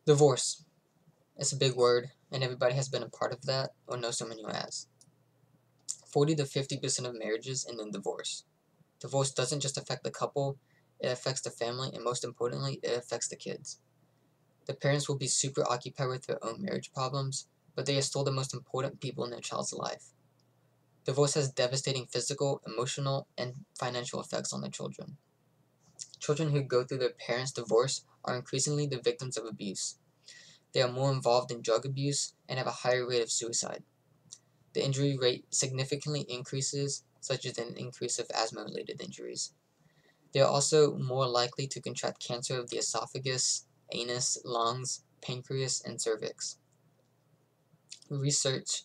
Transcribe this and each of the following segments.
Divorce. It's a big word, and everybody has been a part of that or knows someone who has. 40 to 50% of marriages end in divorce. Divorce doesn't just affect the couple, it affects the family, and most importantly, it affects the kids. The parents will be super occupied with their own marriage problems, but they are still the most important people in their child's life. Divorce has devastating physical, emotional, and financial effects on their children. Children who go through their parents' divorce are increasingly the victims of abuse. They are more involved in drug abuse and have a higher rate of suicide. The injury rate significantly increases, such as an increase of asthma-related injuries. They are also more likely to contract cancer of the esophagus, anus, lungs, pancreas, and cervix. Research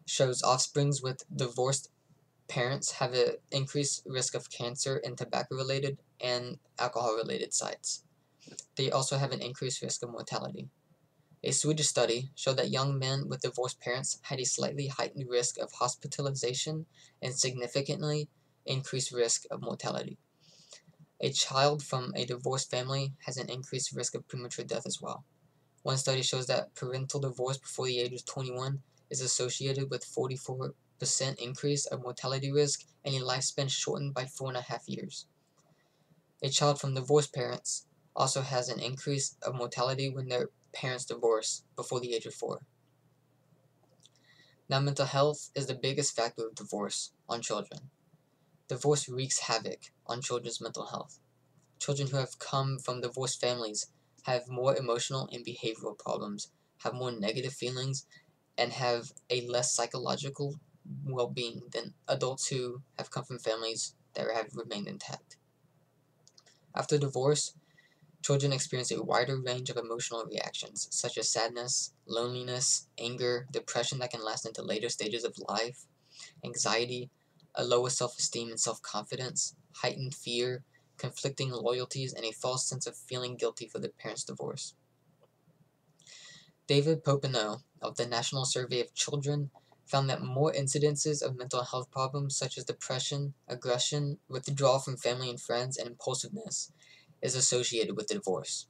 shows offsprings with divorced parents have an increased risk of cancer in tobacco-related and alcohol-related sites. They also have an increased risk of mortality. A Swedish study showed that young men with divorced parents had a slightly heightened risk of hospitalization and significantly increased risk of mortality. A child from a divorced family has an increased risk of premature death as well. One study shows that parental divorce before the age of 21 is associated with 44% increase of mortality risk and a lifespan shortened by 4.5 years. A child from divorced parents also has an increase of mortality when their parents divorce before the age of 4. Now, mental health is the biggest factor of divorce on children. Divorce wreaks havoc on children's mental health. Children who have come from divorced families have more emotional and behavioral problems, have more negative feelings, and have a less psychological well-being than adults who have come from families that have remained intact. After divorce, children experience a wider range of emotional reactions, such as sadness, loneliness, anger, depression that can last into later stages of life, anxiety, a lower self-esteem and self-confidence, heightened fear, conflicting loyalties, and a false sense of feeling guilty for their parents' divorce. David Popenoe of the National Survey of Children found that more incidences of mental health problems such as depression, aggression, withdrawal from family and friends, and impulsiveness is associated with divorce.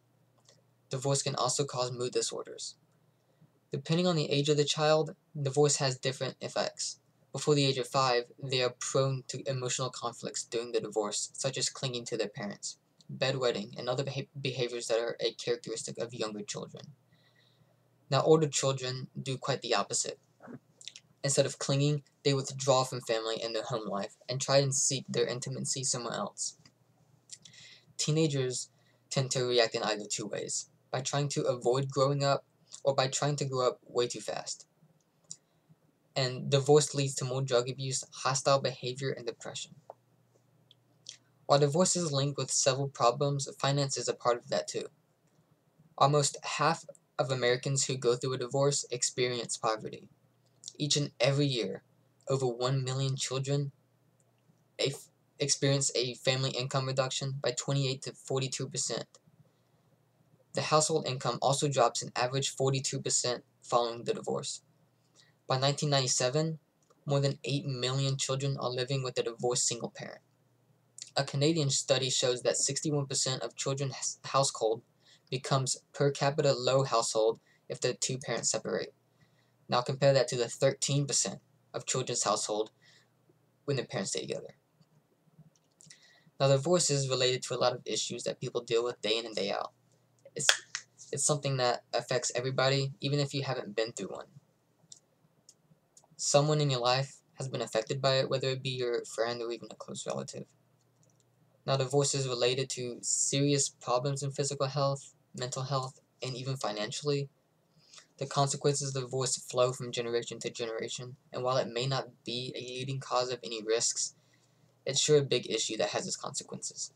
Divorce can also cause mood disorders. Depending on the age of the child, divorce has different effects. Before the age of 5, they are prone to emotional conflicts during the divorce, such as clinging to their parents, bedwetting, and other behaviors that are a characteristic of younger children. Now, older children do quite the opposite. Instead of clinging, they withdraw from family and their home life and try and seek their intimacy somewhere else. Teenagers tend to react in either two ways, by trying to avoid growing up or by trying to grow up way too fast. And divorce leads to more drug abuse, hostile behavior, and depression. While divorce is linked with several problems, finance is a part of that too. Almost half of Americans who go through a divorce experience poverty. Each and every year, over 1 million children experience a family income reduction by 28 to 42%. The household income also drops an average 42% following the divorce. By 1997, more than 8 million children are living with a divorced single parent. A Canadian study shows that 61% of children's household becomes per capita low household if the two parents separate. Now compare that to the 13% of children's household when the parents stay together. Now divorce is related to a lot of issues that people deal with day in and day out. It's something that affects everybody, even if you haven't been through one. Someone in your life has been affected by it, whether it be your friend or even a close relative. Now, divorce is related to serious problems in physical health, mental health, and even financially. The consequences of divorce flow from generation to generation, and while it may not be a leading cause of any risks, it's sure a big issue that has its consequences.